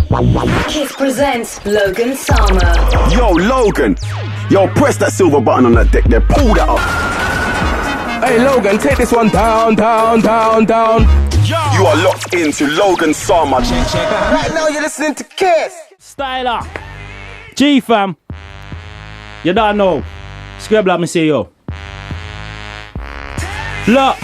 Kiss presents Logan Sama. Yo, Logan. Yo, press that silver button on that deck there. Pull that up. Hey, Logan, take this one down, down, down, down. You are locked into Logan Sama. Right now you're listening to Kiss. Styler. G fam. You don't know. Scribble, let me see you. Look.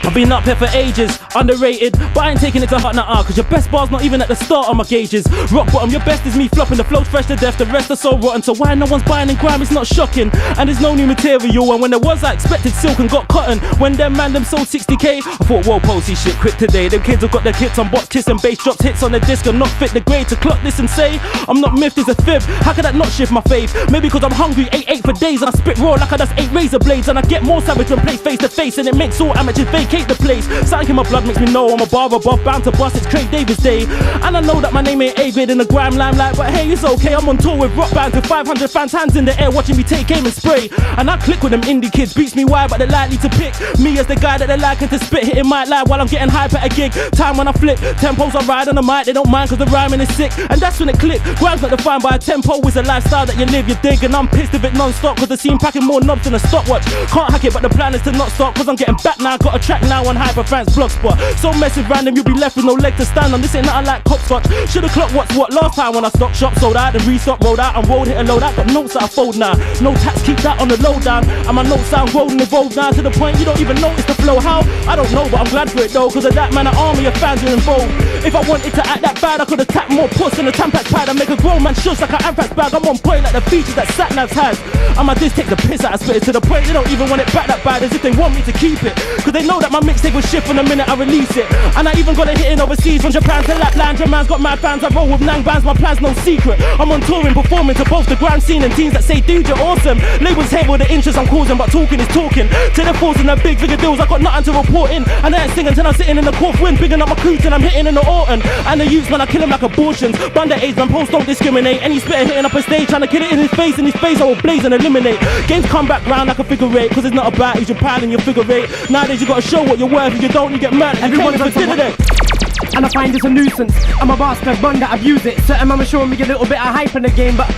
I've been up here for ages, underrated, but I ain't taking it to heart now, cause your best bar's not even at the start of my gauges. Rock bottom, your best is me flopping, the flow's fresh to death, the rest are so rotten. So why no one's buying in grime, it's not shocking. And there's no new material, and when there was I expected silk and got cotton. When them man them sold 60k, I thought whoa, posty shit quick today. Them kids have got their kits on box, kiss and bass, drops hits on the disc and not fit the grade. To clock this and say, I'm not miffed, it's a fib. How could that not shift my faith? Maybe cause I'm hungry, ate for days, and I spit raw like I just ate razor blades. And I get more savage when placed face to face, and it makes all amateurs vacate the place. Something in my blood makes me know I'm a bar above, bound to bust, it's Craig Davis Day. And I know that my name ain't A-grade in the grime limelight, but hey, it's okay, I'm on tour with rock bands with 500 fans, hands in the air watching me take aim and spray. And I click with them indie kids, beats me wide, but they're likely to pick me as the guy that they're liking to spit, hitting my live while I'm getting hype at a gig. Time when I flip, tempos I ride on the mic, they don't mind cause the rhyming is sick. And that's when it click, grime's not defined by a tempo, it's a lifestyle that you live, you dig. And I'm pissed if it non-stop cause the scene packing more knobs than a stopwatch. Can't hack it but the plan is to not stop cause I'm getting back now, got a track now on Hyper Fans Blogspot. So messy random, you'll be left with no leg to stand on. This ain't nothing like hopscotch. Should've clocked what's what last time when I stopped shop, sold out, and restocked, rolled out, and rolled, hit a load out. Got notes that I fold now. No tax, keep that on the low down. And my notes sound golden evolved now to the point you don't even notice the flow. How? I don't know, but I'm glad for it though, cause of that man, an army of fans are involved. If I wanted to act that bad, I could've tapped more puss than a Tampax pad and make a grown man shush like an anthrax bag. I'm on point like the features that Satnavs has. And my disc take the piss out of spit it to the point they don't even want it back that bad, as if they want me to keep it. Cause they know that my mixtape will shift from the minute I release it. And I even got it hitting overseas from Japan to Lapland. Your man's got mad fans, I roll with Nang bands, my plan's no secret. I'm on touring, performing to both the grand scene and teams that say, dude, you're awesome. Labels hate all the interest I'm causing, but talking is talking. To the forcing the big figure deals, I got nothing to report in. And I ain't singing till I'm sitting in the fourth wind, bigging up my crew till I'm hitting in the autumn. And the youths, man, I kill him like abortions. Band the AIDS, man, post don't discriminate. Any spitter hitting up a stage, trying to kill it in his face I will blaze and eliminate. Games come back round like a figure eight, cause it's not about who's your pal and your figure eight. Nowadays you gotta show what you're worth, if you don't, you get murdered. Everyone's for dinner day. And I find this a nuisance. I'm a bastard, one that abuse it. Certain mama showing me a little bit of hype in the game, but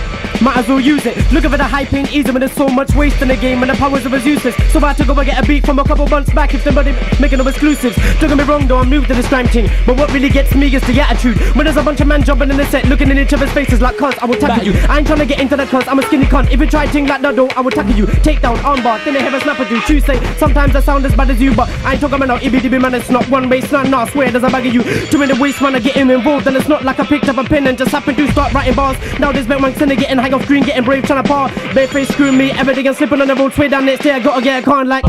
might as well use it. Looking for the hype ain't easy when there's so much waste in the game and the powers of us useless. So I had to go and get a beat from a couple months back if somebody making no exclusives. Don't get me wrong though, I'm moved to this grime thing, but what really gets me is the attitude. When there's a bunch of men jumping in the set, looking in each other's faces like cuz, I will tackle you. I ain't trying to get into the cuz, I'm a skinny cunt. If you try thing like that though, I will tackle you. Take down, armbar, then they have a snap at you. True say, sometimes I sound as bad as you, but I ain't talking about no ibby man, it's not one way, son, nah, I swear there's a bag of you. Too many waste man are getting involved, and it's not like I picked up a pen and just happened to start writing bars. Now there's been monks and they getting high off screen, getting brave, trying to par. Bareface screwing me, everything and slipping on the road, way down next day, I gotta get a con like.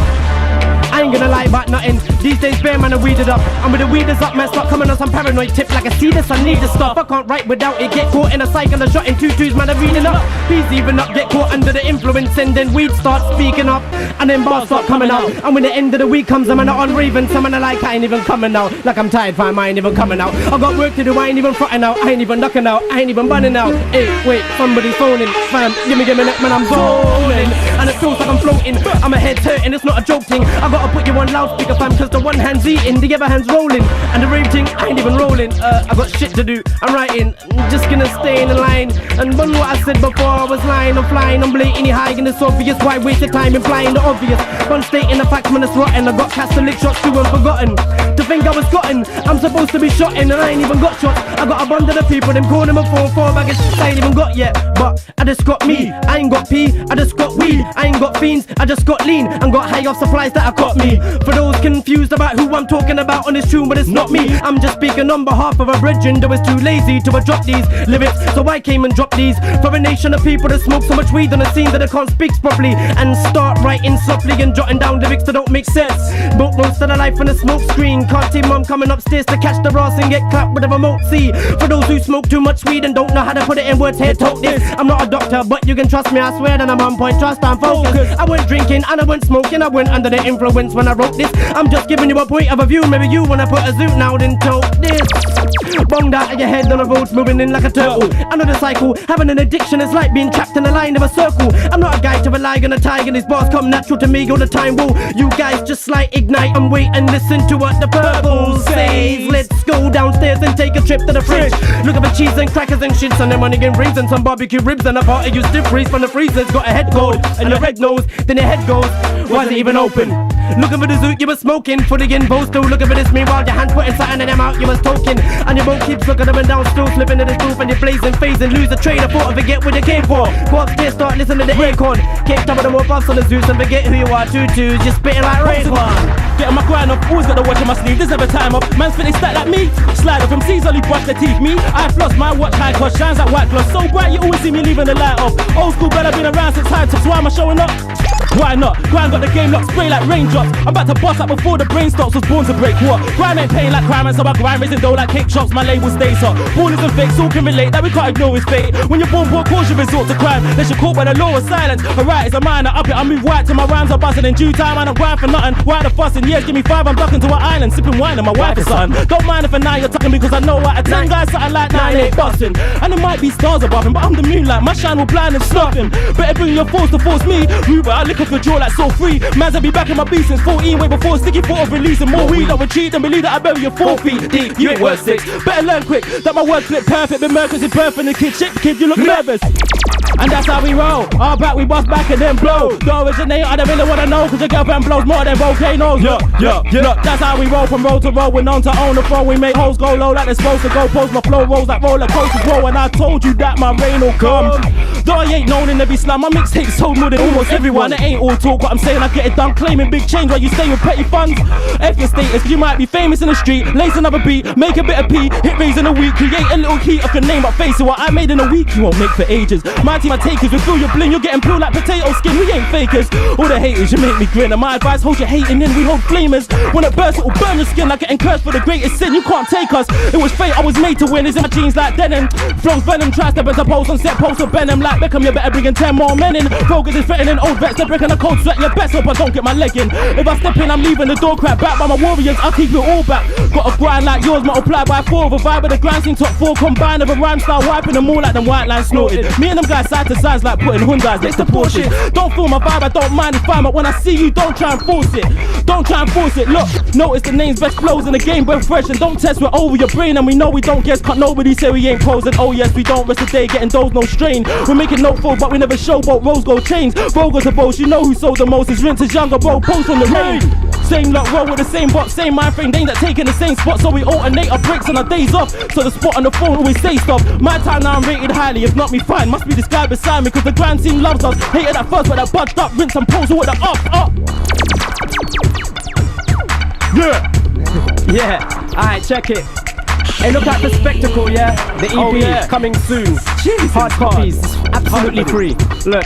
I ain't gonna lie about nothing. These days bare man are weeded up. And with the weeders up, man, start coming on some paranoid tip. Like I see this, I need to stop. I can't write without it. Get caught in a cycle of shot in tutus, man, I'm reading up. Peas even up, get caught under the influence, and then weed starts speaking up. And then bars start coming out. And when the end of the week comes, I'm on raving. Some man are like, I ain't even coming out. Like I'm tired, fam, I ain't even coming out. I got work to do, I ain't even fronting out. I ain't even knocking out, I ain't even running out. Hey, wait, somebody's phoning. Fam, give me a minute, man, I'm zoning. And it feels like I'm floating. I'm a head hurting, it's not a joke thing. I gotta put you on loudspeaker, fam, cause the one hand's eating, the other hand's rolling. And the rave thing, I ain't even rolling. I got shit to do, I'm writing. I'm just gonna stay in the line. And one what I said before, I was lying, I'm flying, I'm blatantly high, and it's obvious. Why waste your time implying the obvious? One stating the facts, man, it's rotten. I got cast to lick shots too and forgotten. To think I was gotten, I'm supposed to be shotting, and I ain't even got shots. I got a bund of the people, them calling me 4-4 bag of shit I ain't even got yet. But I just got me, I ain't got pee, I just got weed. I ain't got fiends, I just got lean, and got high off supplies that I got me. For those confused about who I'm talking about on this tune, but it's not me. I'm just speaking on behalf of a brethren that was too lazy to drop these lyrics, so I came and dropped these. For a nation of people that smoke so much weed on the scene that they can't speak properly, and start writing softly and jotting down lyrics that don't make sense. Both most of the life on the smoke screen. Can't see mom coming upstairs to catch the brass and get clapped with a remote. See, for those who smoke too much weed and don't know how to put it in words, here talk this. I'm not a doctor, but you can trust me, I swear that I'm on point, trust I'm focused. I went drinking and I went smoking, I went under the influence when I wrote this. I'm just giving you a point of a view, maybe you wanna put a zoot now then tote this. Bonged out of your head on the road, moving in like a turtle. Another cycle, having an addiction is like being trapped in a line of a circle. I'm not a guy to rely on a tie, and these bars come natural to me all the time. Whoa, you guys just like ignite and wait and listen to what the purple says. Let's go go downstairs and take a trip to the fridge. Look at the cheese and crackers and shit, and them money and rings and some barbecue ribs and a party you stiff freeze from the freezers. Got a head cold and your red nose, then your head goes, why is it even open? Looking for the zoot you were smoking, for the info still looking for this meanwhile your hand putting something in them out you was token. And your boat keeps looking up and down still slipping in the roof and you're blazing phase and lose the train. I thought I forget what you came for. Go upstairs, start listening to the acorn. Keep top of the more buffs on the zoos and forget who you are. Tutus, just spitting like rain. Getting my grind up, always got the watch on my sleeve. There's never time up. Man's fit they stack like me. Slide up from C's only brush their teeth. Me, I floss my watch high cost, shines like white gloss. So bright you always see me leaving the light off. Old school brother been around since high tops. Why am I showing up? Why not? Grind got the game locked, spray like raindrops. I'm about to bust up before the brain stops. Was born to break what? Grind ain't paying like crime, and so I grind raising dough like cake shops. My label stays hot. Ballers and fakes all can relate that we can't ignore his fate. When you're born poor, cause you resort to crime. They should caught by the law of silence. Alright, it's a minor up it. I move white till my rhymes are busting in due time. I don't grind for nothing. Why the fussing? Yes, give me 5. I'm ducking to an island, sipping wine and my wife is something. Don't mind if for now you're tucking because I know out of 10 guys something like 9 ain't busting. And there might be stars above him, but I'm the moonlight. My shine will blind and stop him. Better bring your force to force me. Ruber, I lick off your jaw like so free. Man's I be back in my beat since 14. Way before sticky thought of releasing more weed. I would cheat and believe that I bury you 4 feet deep. You ain't worth 6. Better learn quick that my word flip perfect. Been murkers in perfect. The kid shit, kid, you look nervous. And that's how we roll. All back, we bust back and then blow. The originator, I don't really wanna know, cause your girlfriend blows more than volcanoes. Yeah. Look, that's how we roll from road to road. We're known to own the throne. We make hoes go low like they're supposed to go. Post my flow rolls like roller coasters roll. And I told you that my rain will come. Though I ain't known in every slum, my mixtape's sold more than almost everyone. It ain't all talk, but I'm saying I get it done. Claiming big change while you stay with petty funds. F your status, you might be famous in the street. Lace another beat, make a bit of P. Hit raise in a week, create a little key off your name, but face it, what I made in a week, you won't make for ages. My team, I takers, we feel your bling, you're getting peeled like potato skin. We ain't fakers. All the haters, you make me grin. And my advice, hold your hating in, we hold flamers. When it bursts, it'll burn your skin like getting cursed for the greatest sin. You can't take us. It was fate, I was made to win. It's in my jeans like denim. Flows venom, try step as a post on set, post of Benham like Beckham. You better bring in 10 more men in. Focus is threatening old vets, they're breaking a cold sweat. Your best hope I don't get my leg in. If I step in, I'm leaving the door crack. Back by my warriors, I'll keep it all back. Got a grind like yours, multiply by 4. Of a vibe of the grind scene, top 4 combined of a rhyme style, wiping them all like them white lines snorted. Me and them guys side to sides like putting Hyundais next to Porsche. Don't feel my vibe, I don't mind it's fine, but when I see you, don't try and force it. Don't try and force it. Look, notice the names, best flows in the game, we're fresh and don't test, we're over your brain and we know we don't guess. Can't nobody say we ain't pros and oh yes, we don't rest the day getting those no strain. We're making no fold, but we never showboat. Rose gold chains, Rogas to boast. You know who sold the most. His rinse is younger, bro. Post on the rain. Same luck, roll with the same box, same mind frame. They ain't that taking the same spot, so we alternate our breaks and our days off. So the spot on the phone always say stop. My time now I'm rated highly. If not me, fine. Must be this guy beside me, cause the grand team loves us. Hated at first, but that budged up, rinse and pose with the up. Yeah. Alright, check it. Hey, look at the spectacle, yeah? The EP coming soon. Jesus, hard copies, absolutely free. Look.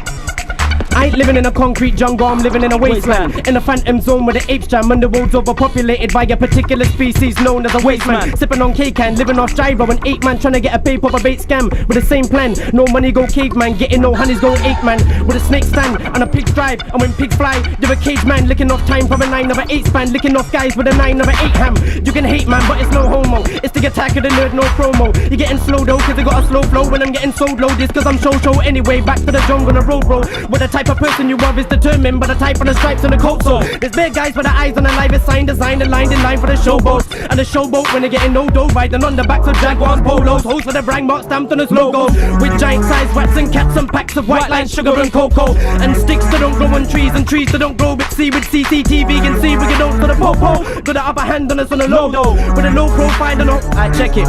I ain't living in a concrete jungle, I'm living in a wasteland. In a phantom zone where the apes jam and the world's overpopulated by a particular species known as a wasteman. Sipping on cake and living off gyro, an 8-man trying to get a pay pop a bait scam. With the same plan, no money go caveman, getting no honeys go 8-man. With a snake stand and a pig drive, and when pigs fly, you're a cage man licking off time from a 9 of an 8 span, licking off guys with a 9 of an 8 ham. You can hate man, but it's no homo, it's the attack of the nerd, no promo. You're getting slow though, cause I got a slow flow. When I'm getting sold low, this cause I'm show anyway. Back to the jungle on the road, bro. With the type of person you are is determined by the type of the stripes on the coat. So there's big guys with the eyes on the live sign, designed and lined in line for the showboats. And the showboat when they're getting no dough, riding on the backs of Jaguars, polos, hoes with the brand mark stamped on his logo. With giant size rats and cats and packs of white lines, sugar and cocoa. And sticks that don't grow on trees and trees that don't grow with C. With CCTV can see we get out to the popo. Got the upper hand on us on the logo. With a low profile and I check it.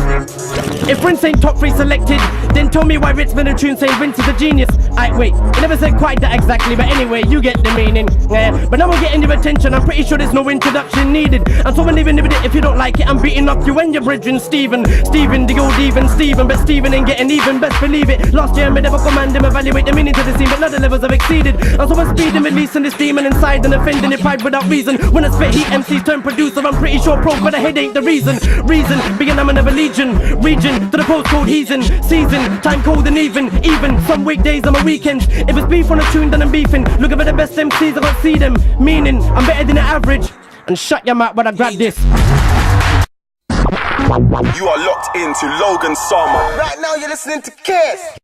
If Prince ain't top 3 selected, then tell me why Ritz been a tune saying Vince is a genius. Wait, it never said quite that exactly, but anyway, you get the meaning. Yeah, but now we're getting your attention, I'm pretty sure there's no introduction needed. And so I'm leaving with it, if you don't like it, I'm beating up you and your brethren, Steven, the old even Steven, but Steven ain't getting even, best believe it. Last year I never command him, evaluate the meaning to the scene, but now the levels have exceeded. And so I'm speeding, releasing this demon inside and offending it pride without reason. When I spit heat, MCs turn producer, I'm pretty sure pro, but the head ain't the reason. Being I'm another legion, region to the postcode heathen, season, time cold and even some weekdays on my weekends. If it's beef on a tune, then I'm beefing. Looking for the best MCs, I can't see them. Meaning, I'm better than the average. And shut your mouth when I grab this. You are locked into Logan Sama. Right now you're listening to Kiss.